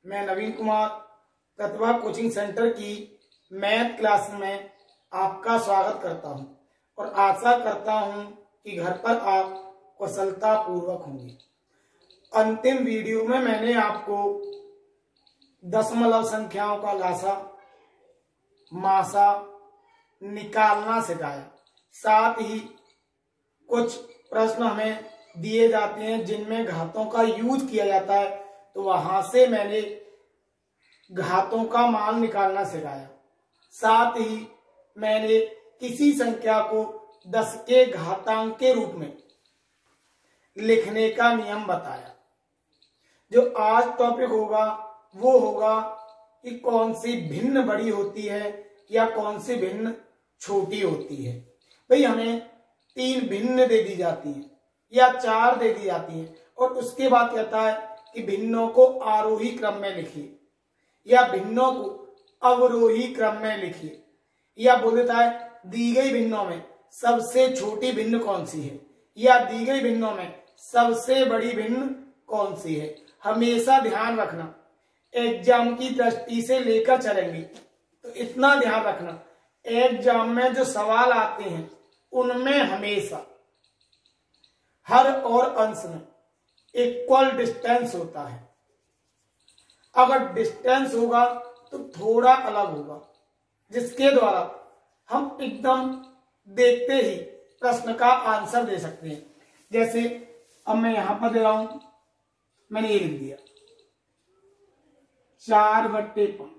मैं नवीन कुमार प्रतिभा coaching centre की math class में आपका स्वागत करता हूं और आशा करता हूं कि घर पर आप कुशलता पूर्वक होंगे। अंतिम वीडियो में मैंने आपको दशमलव संख्याओं का लासा मासा निकालना सिखाया। साथ ही कुछ प्रश्न हमें दिए जाते हैं जिनमें घातों का यूज किया जाता है, तो वहां से मैंने घातों का मान निकालना सिखाया। साथ ही मैंने किसी संख्या को 10 के घातांक के रूप में लिखने का नियम बताया। जो आज टॉपिक होगा वो होगा कि कौन सी भिन्न बड़ी होती है या कौन सी भिन्न छोटी होती है। भाई हमें 3 भिन्न दे दी जाती है या 4 दे दी जाती है और उसके बाद कहता है कि भिन्नों को आरोही क्रम में लिखिए या भिन्नों को अवरोही क्रम में लिखिए, या बोल देता है दी गई भिन्नों में सबसे छोटी भिन्न कौन सी है या दी गई भिन्नों में सबसे बड़ी भिन्न कौन सी है। हमेशा ध्यान रखना, एग्जाम की दृष्टि से लेकर चलेंगे तो इतना ध्यान रखना, एग्जाम में जो सवाल आते हैं उनमें हमेशा हर और अंश में इक्वल डिस्टेंस होता है। अगर डिस्टेंस होगा तो थोड़ा अलग होगा, जिसके द्वारा हम एकदम देखते ही प्रश्न का आंसर दे सकते हैं। जैसे अब मैं यहां पर दे रहा हूं, मैंने ये लिख दिया 4/5,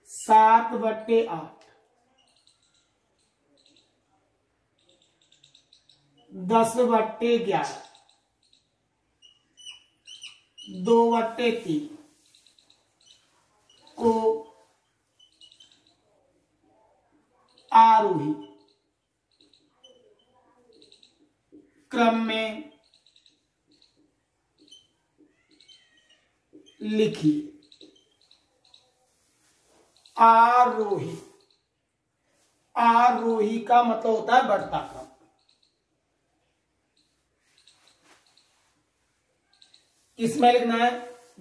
7/8, 10/11, 2/3 को आरोही क्रम में लिखिए। आरोही, आरोही का मतलब होता है बढ़ता क्रम। इसमें लिखना है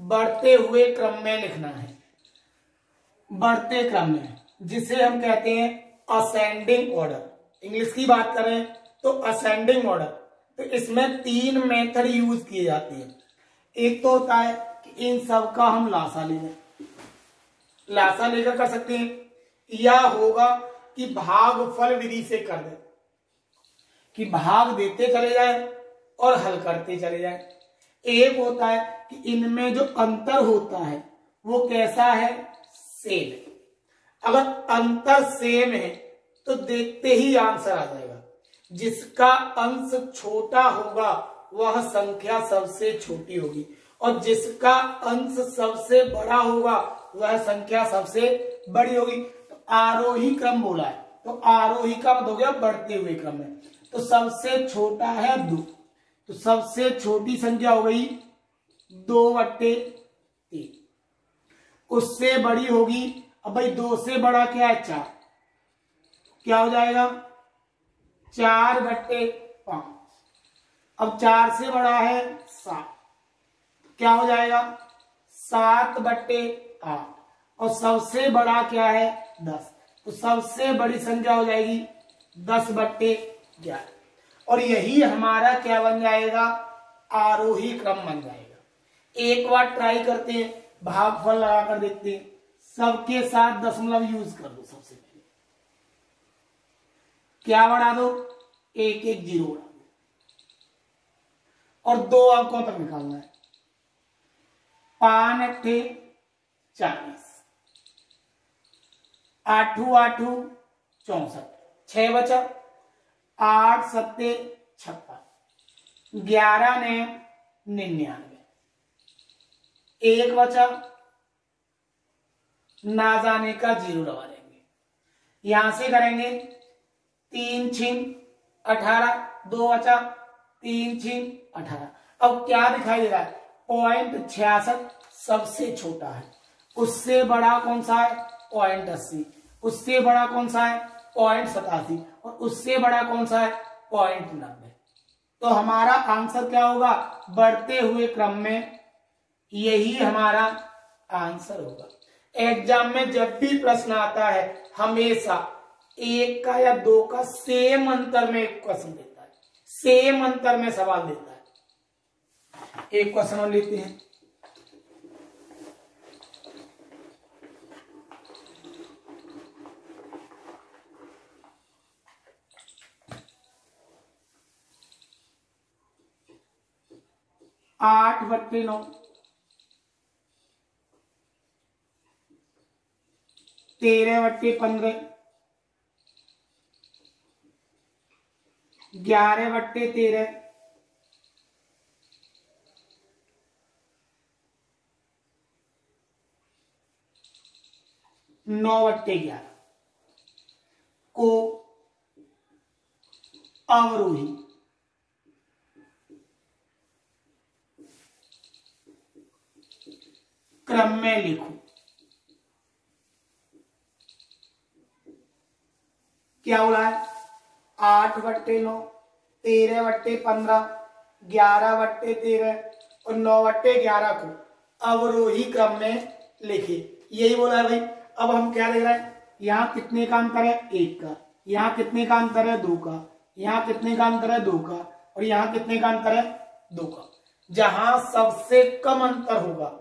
बढ़ते हुए क्रम में लिखना है, बढ़ते क्रम में, जिसे हम कहते हैं असेंडिंग ऑर्डर। इंग्लिश की बात करें तो असेंडिंग ऑर्डर। तो इसमें 3 मेथड यूज किए जाते हैं। एक तो होता है कि इन सब का हम लासा ले लें, लासा लेकर कर सकते हैं, या होगा कि भागफल विधि से कर दें, कि भाग देते चले जाएं और हल करते चले जाएं। एक होता है कि इनमें जो अंतर होता है वो कैसा है, सेम है। अगर अंतर सेम है तो देखते ही आंसर आ जाएगा। जिसका अंश छोटा होगा वह संख्या सबसे छोटी होगी और जिसका अंश सबसे बड़ा होगा वह संख्या सबसे बड़ी होगी। तो आरोही क्रम बोला है, तो आरोही का मतलब हो गया बढ़ते हुए क्रम में। तो सबसे छोटा है 2, तो सबसे छोटी संख्या हो गई 2/3। उससे बड़ी होगी, अब भाई 2 से बड़ा क्या है 4, क्या हो जाएगा 4/5। अब 4 से बड़ा है 7, क्या हो जाएगा 7/8। और सबसे बड़ा क्या है 10, तो सबसे बड़ी संख्या हो जाएगी 10/11। और यही हमारा क्या बन जाएगा, आरोही क्रम बन जाएगा। एक बार ट्राई करते हैं, भागफल लगाकर देखते हैं। सबके साथ दशमलव यूज कर दो। सबसे पहले क्या बढ़ा दो, 1 1 0 बढ़ा दो और 2 अंकों तक निकालना है। 5 8 40, 8 8 64, 6 बचा, 8 7 56, 11 ने 99, 1 बचा, ना जाने का 0 लगा देंगे। यहां से करेंगे 3 6 18, 2 बचा, 3 6 18। अब क्या दिखाई दे रहा है, 0.66 सबसे छोटा है। उससे बड़ा कौन सा है 0.80, उससे बड़ा कौन सा है 0.87 और उससे बड़ा कौन सा है 0.90। तो हमारा आंसर क्या होगा, बढ़ते हुए क्रम में यही हमारा आंसर होगा। एग्जाम में जब भी प्रश्न आता है हमेशा 1 का या 2 का सेम अंतर में एक क्वेश्चन देता है, सेम अंतर में सवाल देता है। एक क्वेश्चन और लेते हैं। आठ बट्टे 9, 13/15, 11/13, 9/11 को अवरोही क्रम में लिखो। क्या बोला है? 8/9, 13/15, 11/13 और 9/11 को अवरोही क्रम में लिखिए, यही बोला है भाई। अब हम क्या देख रहे हैं? यहाँ कितने का अंतर है? 1 का। यहाँ कितने का अंतर है? 2 का। यहाँ कितने का अंतर है? 2 का। और यहाँ कितने का अंतर है? 2 का। जहां सबसे कम अंतर होगा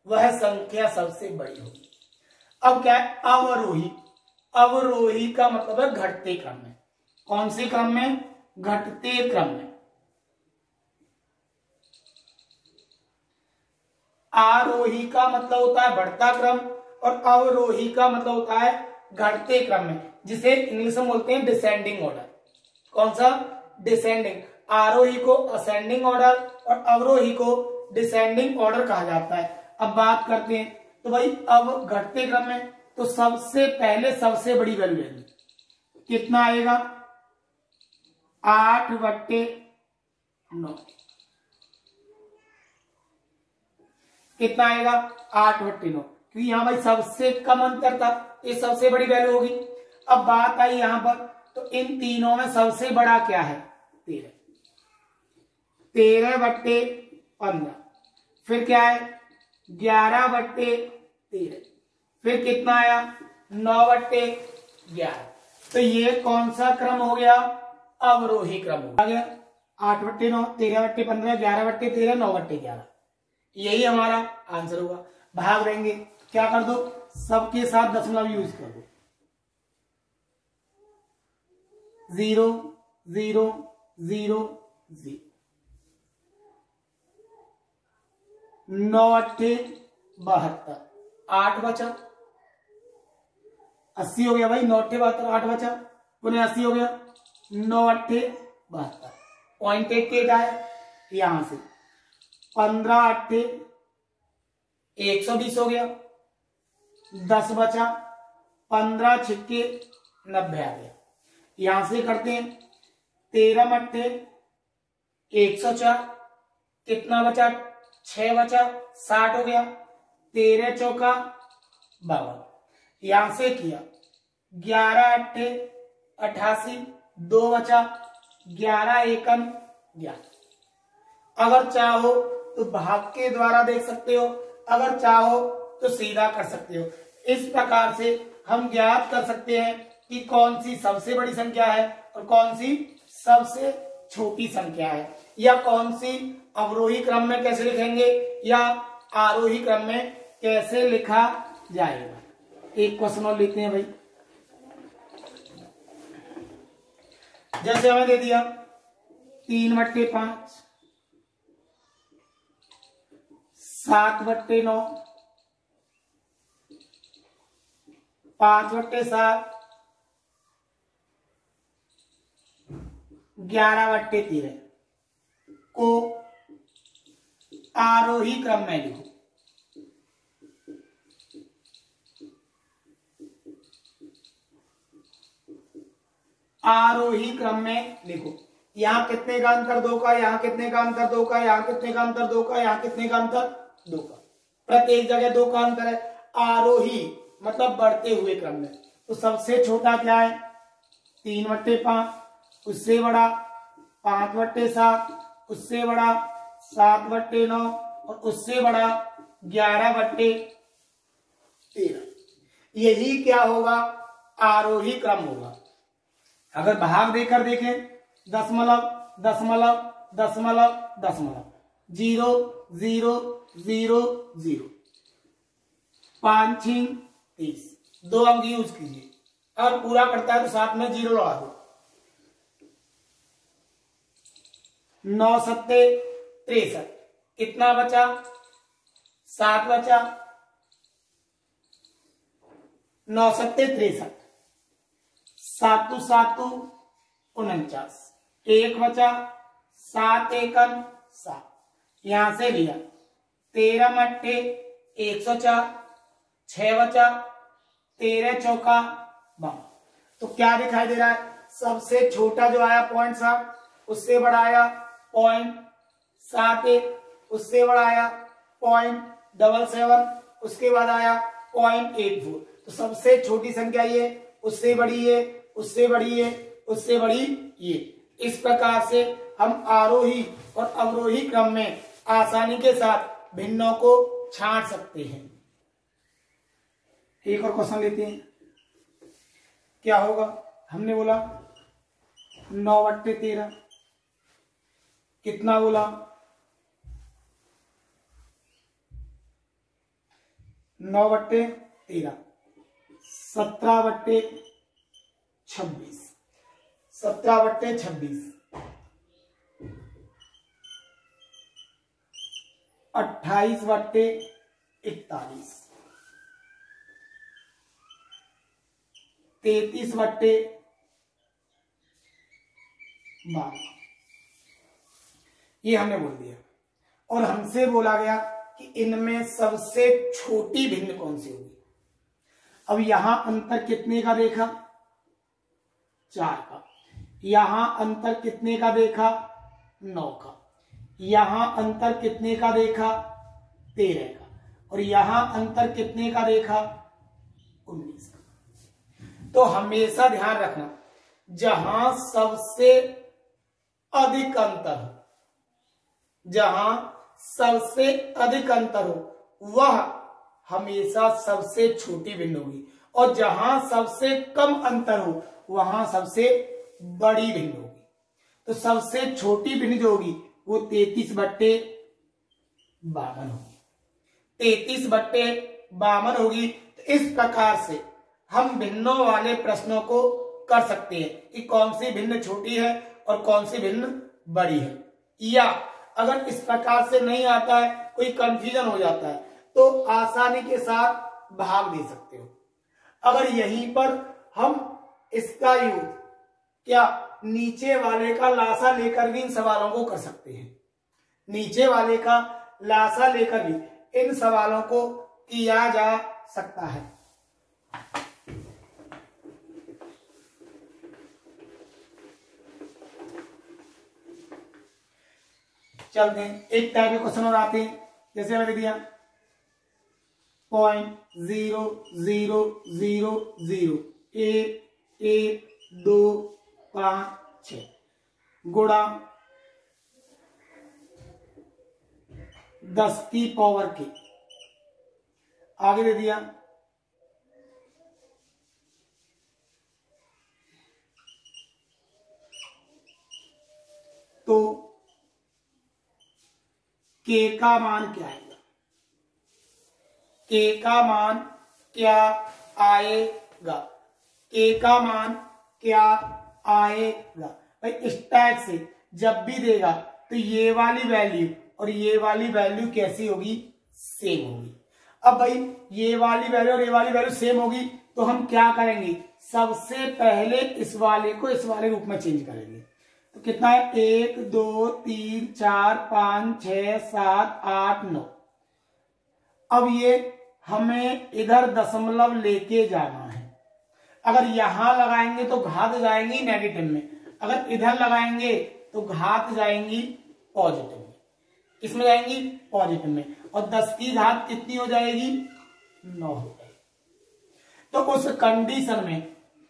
वह संख्या सबसे बड़ी होगी। अब क्या है? अवरोही। अवरोही का मतलब है घटते क्रम में। कौन से क्रम में? घटते क्रम में। आरोही का मतलब होता है बढ़ता क्रम और अवरोही का मतलब होता है घटते क्रम में, जिसे इंग्लिश में बोलते हैं डिसेंडिंग ऑर्डर। कौन सा? डिसेंडिंग। आरोही को असेंडिंग ऑर्डर और अवरोही को डिसेंडिंग ऑर्डर कहा जाता है। अब बात करते हैं तो भाई अब घटते क्रम में तो सबसे पहले सबसे बड़ी वैल्यू लेंगे। कितना आएगा? 8/9। कितना आएगा? 8/9, क्योंकि यहाँ भाई सबसे कम अंतर था, ये सबसे बड़ी वैल्यू होगी। अब बात आई यहां पर, तो इन तीनों में सबसे बड़ा क्या है? 13। 13/15। फिर क्या है? 11/13। फिर कितना आया? 9/11। तो ये कौन सा क्रम हो गया? अवरोही क्रम हो गया। 8/9, 13/15, 11/13, 9/11, यही हमारा आंसर होगा। भाग देंगे, क्या कर दो? सबके साथ दशमलव यूज कर दो। 0 0 0 0। 9/8 = 8 बचा। 80 हो गया भाई। 9/8 8 बचा, पुनः 80 हो गया। 9/8 72। पॉइंट 88 आया यहां से। 15/8 120 हो गया। 10 बचा। 15×6 90 आ गया। यहां से करते हैं 13/8 104। कितना बचा? 6 बचा। 60 हो गया। 13×4 52। यहां से किया 11/8 88। 2 बचा। 11×1 11। अगर चाहो तो भाग के द्वारा देख सकते हो, अगर चाहो तो सीधा कर सकते हो। इस प्रकार से हम ज्ञात कर सकते हैं कि कौन सी सबसे बड़ी संख्या है और कौन सी सबसे छोटी संख्या है, या कौन सी अवरोही क्रम में कैसे लिखेंगे या आरोही क्रम में कैसे लिखा जाएगा। एक क्वेश्चन और लेते हैं भाई। जैसे हमें दे दिया 3/5, 7/9, 5/7, 11/13 को आरोही क्रम में लिखो। आरोही क्रम में लिखो। यहाँ कितने का अंतर? 2 का। यहाँ कितने का अंतर? 2 का। यहाँ कितने का अंतर? 2 का। यहाँ कितने का अंतर? 2 का। प्रत्येक जगह 2 का अंतर है। आरोही मतलब बढ़ते हुए क्रम में। तो सबसे छोटा क्या है? 3/5, उससे बड़ा 5/7, उससे बड़ा 7/9 और उससे बड़ा 11/13। यही क्या होगा, आरोही क्रम होगा। अगर भाग देकर देखें, दशमलव दशमलव दशमलव दशमलव, 0 0 0 0, 5 6 30, 2 अंक यूज कीजिए। और पूरा करता है तो साथ में 0 लगा दो। 9 7 63, कितना बचा, 7 बचा। 9 7 63, 7 7 49, 1 बचा, 7 1 7, यहां से लिया। 13 मट्टे 104, 6 बचा, 13 चौका 52। तो क्या दिखाई दे रहा है, सबसे छोटा जो आया 0.7, उससे बड़ा आया 0.71, उससे बड़ा आया 0.77, उसके बाद आया 0.84। तो सबसे छोटी संख्या ये, उससे बड़ी ये, उससे बड़ी ये, उससे बड़ी ये। इस प्रकार से हम आरोही और अवरोही क्रम में आसानी के साथ भिन्नों को छांट सकते हैं। एक और क्वेश्चन लेते हैं। क्या होगा, हमने बोला 9/13, कितना बोला, 9/13, 17/26, 17/26, 28/41, 33/12, ये हमने बोल दिया। और हमसे बोला गया कि इनमें सबसे छोटी भिन्न कौन सी होगी। अब यहां अंतर कितने का देखा, 4 का। यहां अंतर कितने का देखा, 9 का। यहां अंतर कितने का देखा, 13 का। और यहां अंतर कितने का देखा, 19 का। तो हमेशा ध्यान रखना, जहां सबसे अधिक अंतर हो, जहां सबसे अधिक अंतर हो, वह हमेशा सबसे छोटी भिन्न होगी। और जहां सबसे कम अंतर हो, वहां सबसे बड़ी भिन्न होगी। तो सबसे छोटी भिन्न जो होगी वो 33/52 होगी। 33/52 होगी। तो इस प्रकार से हम भिन्नों वाले प्रश्नों को कर सकते हैं कि कौन सी भिन्न छोटी है और कौन सी भिन्न बड़ी है। या अगर इस प्रकार से नहीं आता है, कोई कंफ्यूजन हो जाता है, तो आसानी के साथ भाग दे सकते हो। अगर यहीं पर हम इसका यूज क्या नीचे वाले का लासा लेकर भी इन सवालों को कर सकते हैं। नीचे वाले का लासा लेकर भी इन सवालों को किया जा सकता है। चलते हैं, एक टाइप के क्वेश्चन और आते हैं। जैसे मैंने दिया 0.0000 1 1 2 5 6 गुणा 10 की पावर के, आगे दे दिया तो के का मान क्या आएगा, के का मान क्या आएगा, के का मान क्या आएगा। भाई इस टाइप से जब भी देगा तो ये वाली वैल्यू और ये वाली वैल्यू कैसी होगी, सेम होगी। अब भाई ये वाली वैल्यू और ये वाली वैल्यू सेम होगी तो हम क्या करेंगे, सबसे पहले इस वाले को इस वाले रूप में चेंज करेंगे। तो कितना है, 1 2 3 4 5 6 7 8 9। अब ये हमें इधर दशमलव लेके जाना है। अगर यहां लगाएंगे तो घात जाएंगी नेगेटिव में, अगर इधर लगाएंगे तो घात जाएंगी पॉजिटिव में। किसमें जाएंगी, पॉजिटिव में। और 10 की घात कितनी हो जाएगी, 9 हो जाएगी। तो उस कंडीशन में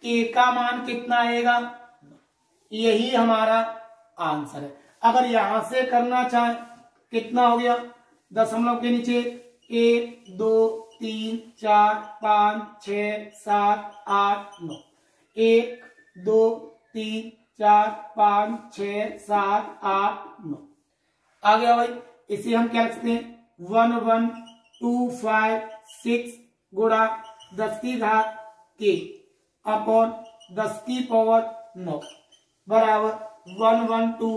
के का मान कितना आएगा, यही हमारा आंसर है। अगर यहां से करना चाहे, कितना हो गया, दशमलव के नीचे 1 2 3 4 5 6 7 8 9, 1 2 3 4 5 6 7 8 9 आ गया भाई। इसे हम क्या लिखते हैं 1 1 2 5 6 गुणा 10 की घात के अपॉन 10 की पावर 9 बराबर 1 1 2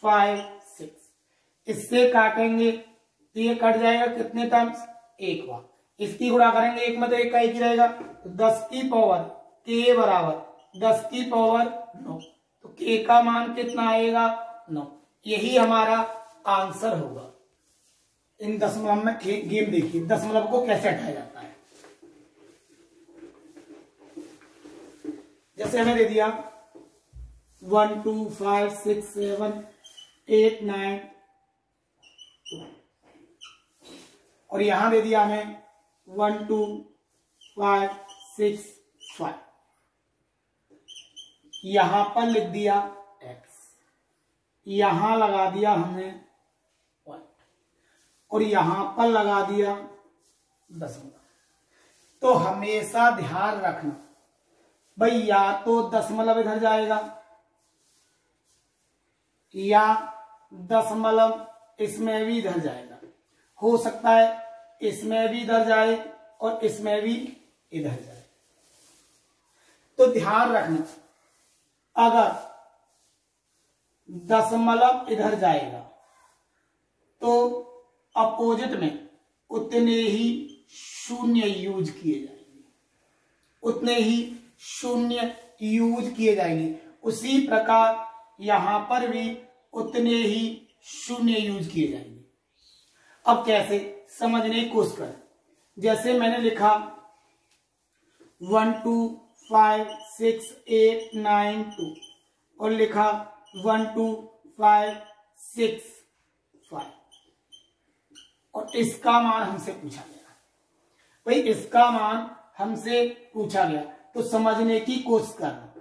5 6। इससे काटेंगे तो ये कट जाएगा कितने टाइम्स एक बार। इसकी गुणा करेंगे एक में तो एक का एक ही रहेगा, तो 10 की पावर के बराबर 10 की पावर 9, तो के का मान कितना आएगा 9। यही हमारा आंसर होगा। इन दशमलव में गेम देखिए दशमलव को कैसे हटाया जाता है। जैसे हमें दे दिया 1 2 5 6 7 8 9 और यहां दे दिया हमें 1 2 5 6 5। यहां पर लिख दिया x, यहां लगा दिया हमने 1 और यहां पर लगा दिया दशमलव। तो हमेशा ध्यान रखना भाई या तो दशमलव इधर जाएगा या दशमलव इसमें भी इधर जाएगा। हो सकता है इसमें भी इधर जाए और इसमें भी इधर जाए। तो ध्यान रखना अगर दशमलव इधर जाएगा तो अपोजिट में उतने ही शून्य यूज किए जाएंगे, उतने ही शून्य यूज किए जाएंगे। उसी प्रकार यहां पर भी उतने ही शून्य यूज किए जाएंगे। अब कैसे समझने की कोशिश करें। जैसे मैंने लिखा 1 2 5 6 8 9 2 और लिखा 1 2 5 6 5 और इसका मान हमसे पूछा गया। भाई इसका मान हमसे पूछा गया तो समझने की कोशिश करना।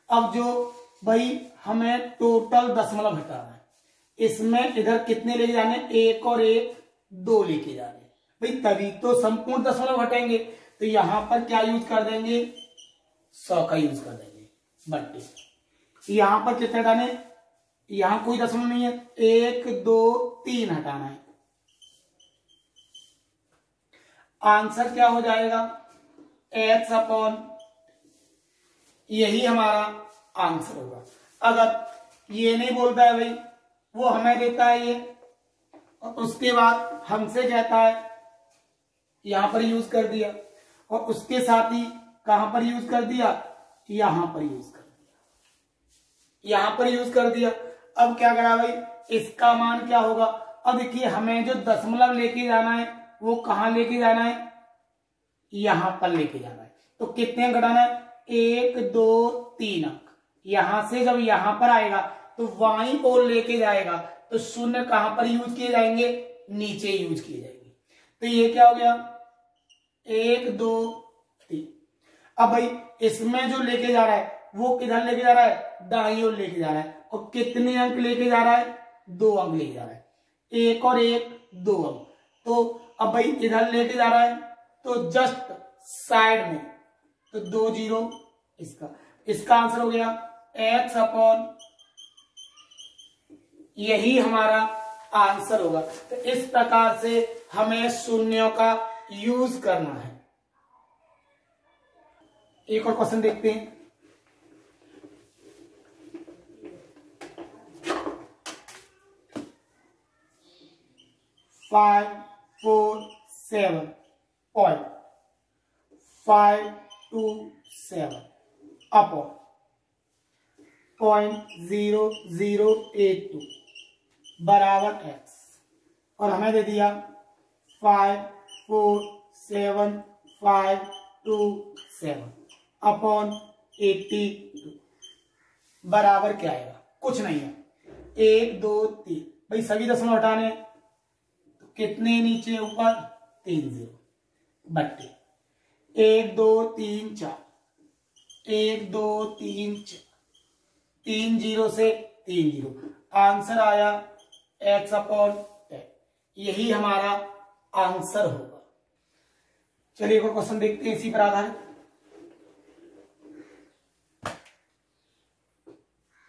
अब जो भाई हमें टोटल दशमलव हटाना है, इसमें इधर कितने लेके जाने, एक और एक 2 लेके जाने भाई, तभी तो संपूर्ण दशमलव हटेंगे। तो यहां पर क्या यूज कर देंगे 100 का यूज कर देंगे बट्टे। यहां पर कितने हटाने, यहां कोई दशमलव नहीं है, 1 2 3 हटाना है। आंसर क्या हो जाएगा x अपॉन, यही हमारा आंसर होगा। अगर ये नहीं बोलता है भाई, वो हमें देता है ये और उसके बाद हमसे कहता है यहां पर यूज कर दिया और उसके साथ ही कहां पर यूज कर दिया, यहां पर यूज कर दिया, यहां पर यूज कर दिया। अब क्या करा भाई, इसका मान क्या होगा। अब देखिए हमें जो दशमलव लेके जाना है वो कहां लेके जाना है, यहां पर लेके जाना है। तो कितने अंक घटाना है, 1 2 3 अंक। यहां से जब यहां पर आएगा तो वाई ओर लेके जाएगा, तो शून्य कहां पर यूज किए जाएंगे, नीचे यूज किए जाएंगे। तो ये क्या हो गया 1 2 3। अब भाई इसमें जो लेके जा रहा है वो किधर लेके जा रहा है, दाईं ओर लेके जा रहा है। और कितने अंक लेके जा रहा है, 2 अंक लेके जा रहा है, एक और एक 2 अंक। तो अब भाई इधर लेके जा रहा है तो जस्ट साइड में, तो 2 0 इसका आंसर हो गया x अपॉन, यही हमारा आंसर होगा। तो इस प्रकार से हमें शून्यों का यूज करना है। एक और क्वेश्चन देखते हैं। फाइव 4 7 पॉइंट 5 2 7 अपॉन 0.0082 बराबर x और हमें दे दिया 5 4 7 5 2 7 अपॉन 82 बराबर क्या आएगा, कुछ नहीं है, 1 2 3। भाई सभी दशमलव हटाने तो कितने नीचे ऊपर 3 0 बट्टे 1 2 3 4, 1 2 3 4, 3 0 से 3 0। आंसर आया x अपॉन 10। यही हमारा आंसर होगा। चलिए एक और क्वेश्चन देखते हैं इसी पर आधारित।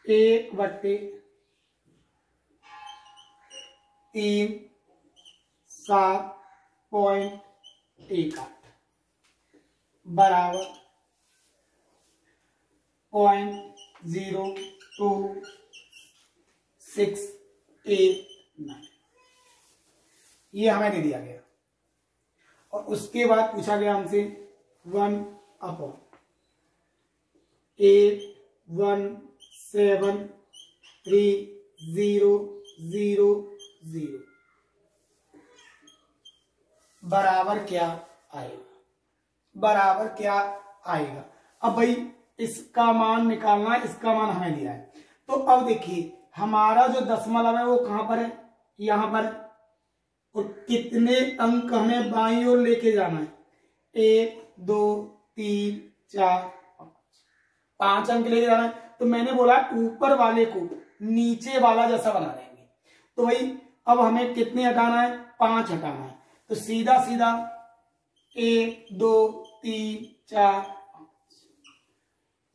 1/3 बराबर 0.02689, ये हमें दे दिया गया। और उसके बाद पूछा गया हमसे 1/8173000 बराबर क्या आएगा, बराबर क्या आएगा। अब भाई इसका मान निकालना है, इसका मान हमें दिया है। तो अब देखिए हमारा जो दशमलव है वो कहां पर है, यहां पर। और कितने अंक हमें बाईं ओर लेके जाना है, 1 2 3 4 5 अंक लेके जाना है। तो मैंने बोला ऊपर वाले को नीचे वाला जैसा बना देंगे। तो भाई अब हमें कितने हटाना है, 5 हटाना है। तो सीधा सीधा 1 2 3 4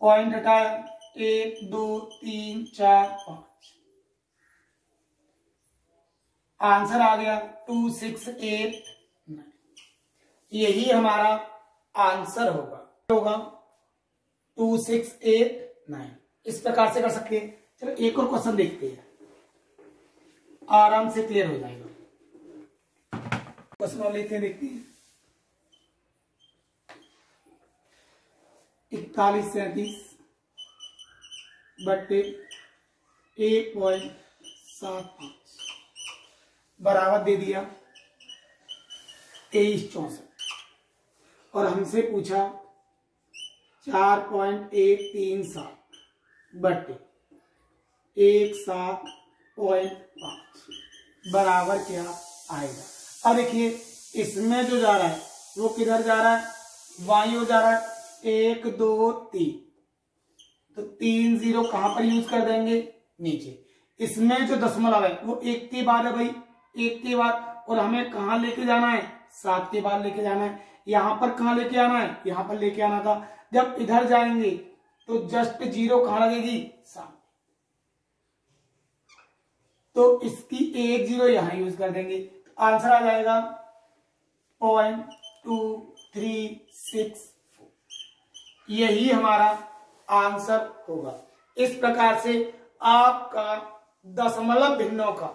पॉइंट हटाया, 1 2 3 4 5, आंसर आ गया 2689। यही हमारा आंसर होगा 2689। इस प्रकार से कर सकते हैं। चलो एक और क्वेश्चन देखते हैं, आराम से क्लियर हो जाएगा। क्वेश्चन और लेते हैं, देखते हैं। 4137 बट्टे 1.75 बराबर दे दिया 2364। और हमसे पूछा 4.137 बट्टे 17.5 बराबर क्या आएगा। अब देखिए इसमें जो जा रहा है वो किधर जा रहा है, बाईं ओर जा रहा है। 1 2 3, तो 3 0 कहां पर यूज कर देंगे, नीचे। इसमें जो दशमलव है वो 1 के बाद है भाई, 1 के बाद। और हमें कहां लेके जाना है, 7 के बाद लेके जाना है। यहां पर कहां लेके आना है, यहां पर लेके आना था। जब इधर जाएंगे तो जस्ट 0 कहां लगेगी, 7। तो इसकी 1 0 यहां यूज कर देंगे। आंसर आ जाएगा 0.2364। यही हमारा आंसर होगा। इस प्रकार से आपका दशमलव भिन्नों का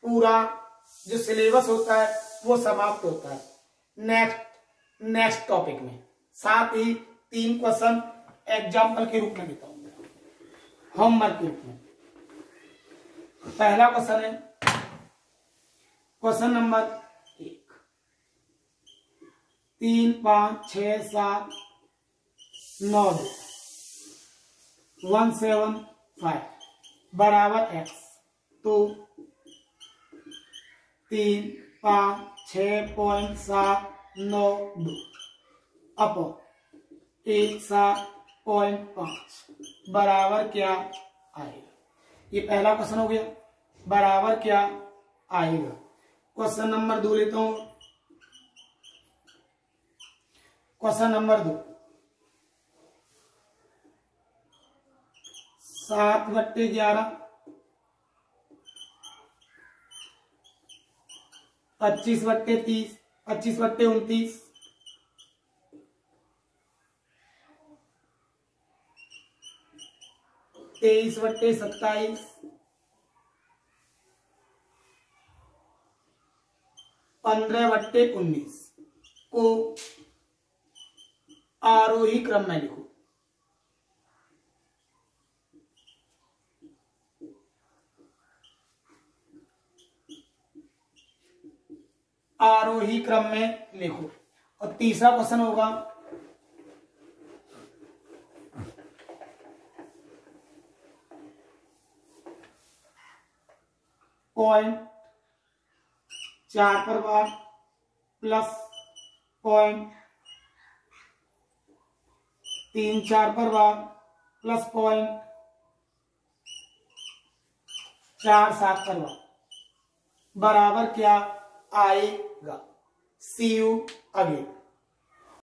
पूरा जो सिलेबस होता है वो समाप्त होता है नेक्स्ट टॉपिक में। साथ ही 3 क्वेश्चन एग्जाम्पल के रूप में बताऊंगा, होमवर्क के रूप में। पहला क्वेश्चन है क्वेश्चन नंबर 1, 3 5 6 7 9 175 बराबर x। तो 3 5 6.792 अपॉन 17.5 बराबर क्या आएगा। ये पहला क्वेश्चन हो गया, बराबर क्या आएगा। क्वेश्चन नंबर 2 लेता हूं। क्वेश्चन नंबर 2, 7/11 25/30 25/29 23/27 15/19 को आरोही क्रम में लिखो। आरोही क्रम में लिखो। और तीसरा क्वेश्चन होगा पॉइंट 4 पर बार प्लस पॉइंट 3 4 पर बार प्लस पॉइंट 4 7 पर बार बराबर क्या आएगा। सी यू अगेन।